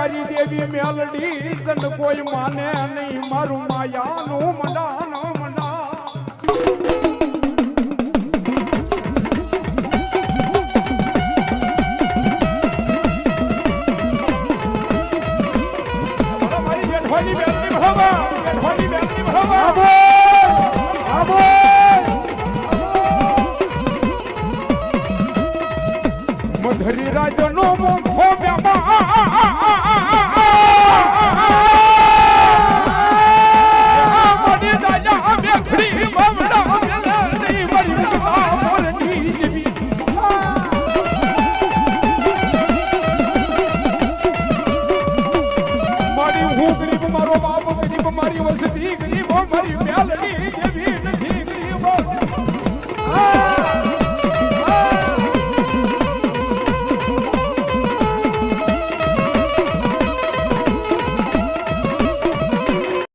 મારી દેવી મેલડી તન કોઈ માને નહીં મારું માયાનું મંડાન મંડા મારી જેઠવાની મેલડી ભવા જેઠવાની મેલડી ભવા આવો મધરી રાજનો મોખો મારી હું ગરીબ મારો બાપ ગરીબ મારી વસતી ગરીબ મારી મેલડી